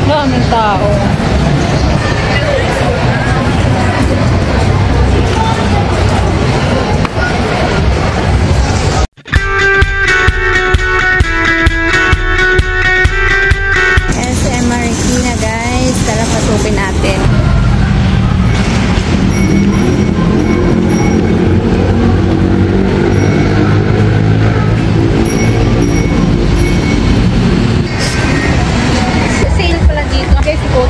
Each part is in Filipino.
Daming tao. SM Marikina guys. Tara pasukin natin.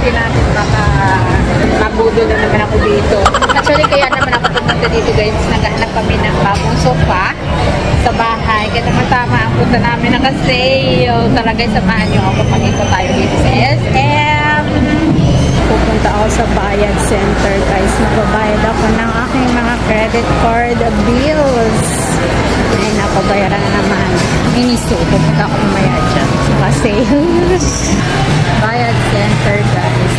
Natin baka mabudol na naman ako dito. Actually kaya naman ako pumunta dito guys, naghanap kami ng bagong sofa sa bahay. Kaya naman tama ang punta namin naka-sale. Talaga samahan nyo ako pag ito tayo dito sa SM. Pupunta ako sa Bayad Center guys. Magbabayad ako ng aking mga credit card bills. Ay napabayaran na naman. Iniso, pupunta ako mamaya dyan sa sale. Bayad Center guys.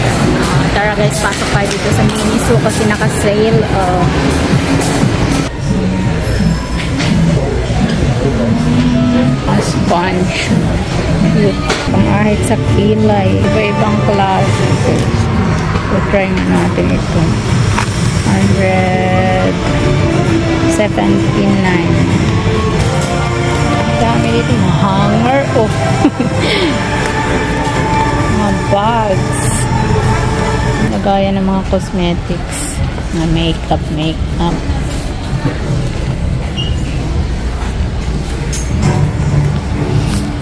Tara guys, pasok tayo dito sa Miniso kasi naka-sale. Sponge. Pangahit sa kilay. Iba-ibang klase. So, try na natin ito. 179. Dami dito. Hanger. Oh. Mga bags. Lagayan ng mga cosmetics. Mga makeup.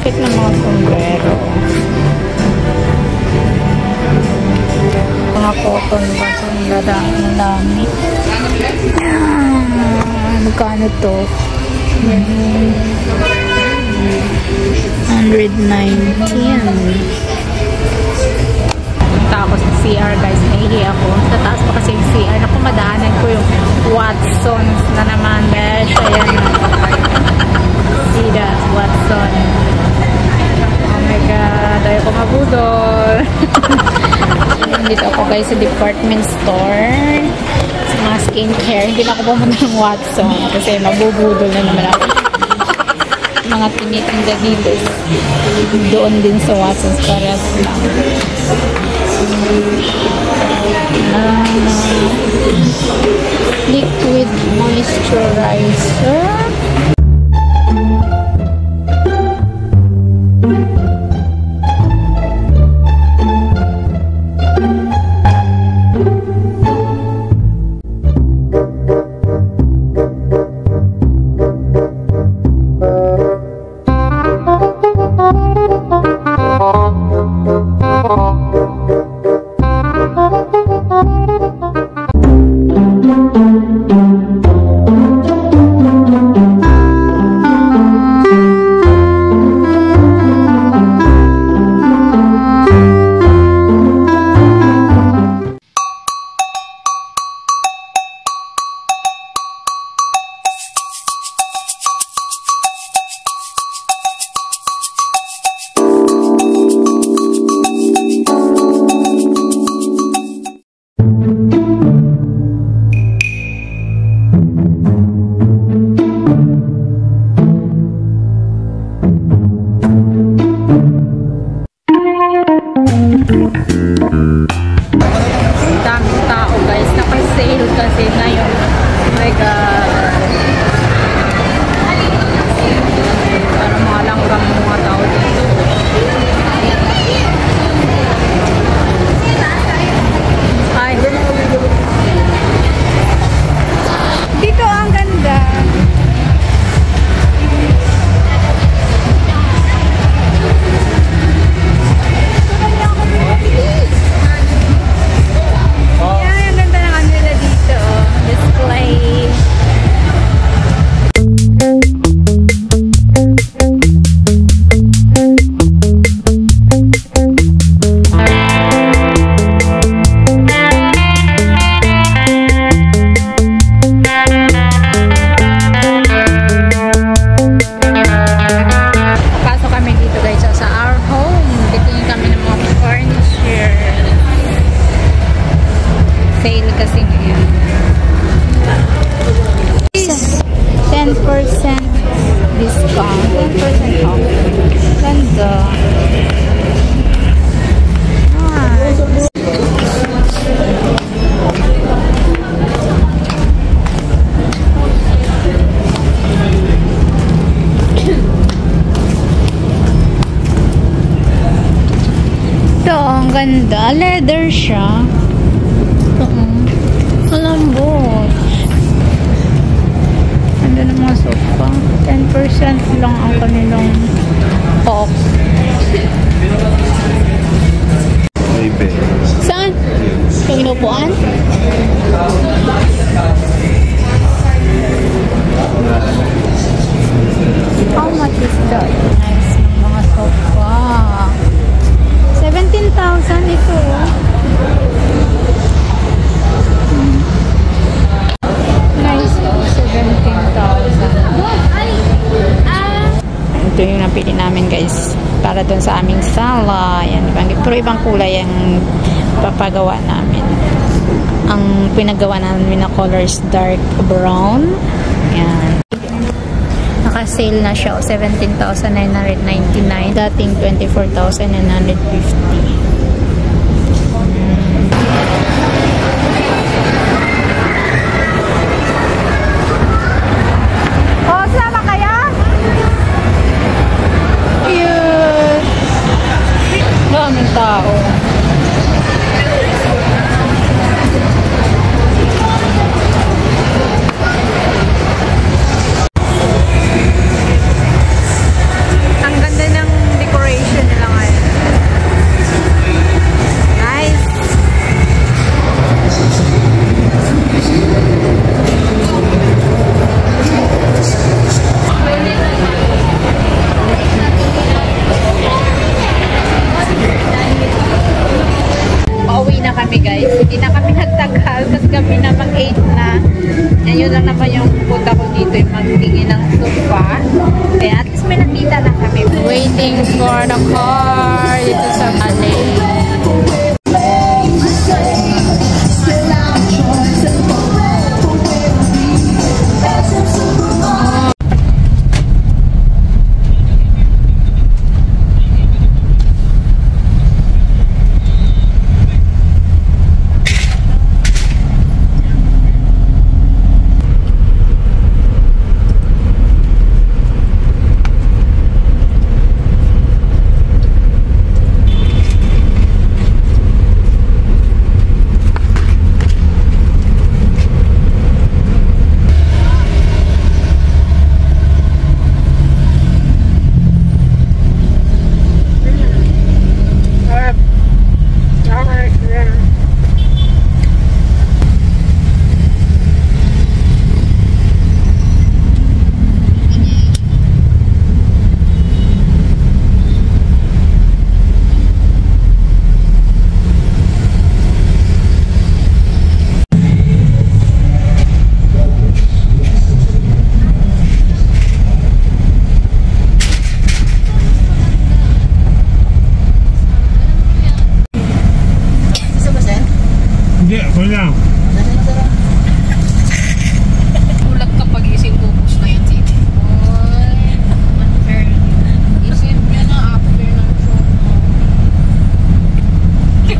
Kit na mga sombrero. Mga cotton ba? So, ang dami. Magkano to? 119. Punta ako sa CR guys. Nahihi ako. Sa taas pa kasi yung CR. Naku, madaanan ko yung Watsons na naman. Besh. Ayan. See that? Watson. Oh my God. Ayaw ko mabudol. Dito ako guys sa department store. Sa mga skincare. Hindi na ako pumunta ng Watson. Kasi mabubudol na naman ako. Mga tinitinda dito. Doon din sa Watsons. Parehas lang. Liquid moisturizer. Daming tao guys, naka-sale kasi ngayon. Oh my God. Parang mga langgam mga tao dito. Ay, dito ang ganda. Discount, 10% off. Ganda. ganda. Leather siya. Malambot. Ganda ng mga sofa. 10% lang ang kanilang off. Saan? Yung inupuan? How much is that? Nice ng mga sofa. 17,000 ito. Nice. 17,000. Ito yung napili namin guys. Para dun sa aming sala. Yan, pero ibang kulay ang papagawa namin. Ang pinagawa namin na color is dark brown. Yan. Naka-sale na siya. 17,999. Dating 24,950. Daming tao. Ang ganda ng decoration nila ngayon. Nice. Pauwi na kami guys. Hindi na kami nagtagal kasi kami na mag-8 na. Yan, yun lang naman yung punta ko dito, yung magtingin ng sofa. Kaya at least may nakita na kami. Waiting for the car dito sa Malay. Hindi, ako lang. Ulag kapag ising bubus na yan, Siti. Isip niya na after ng show.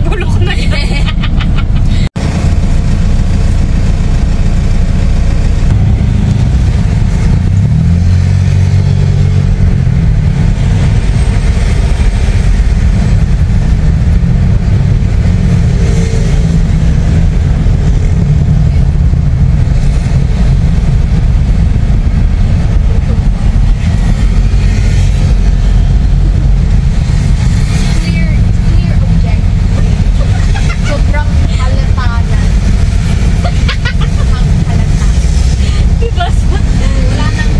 Bulok na yan. Wala nang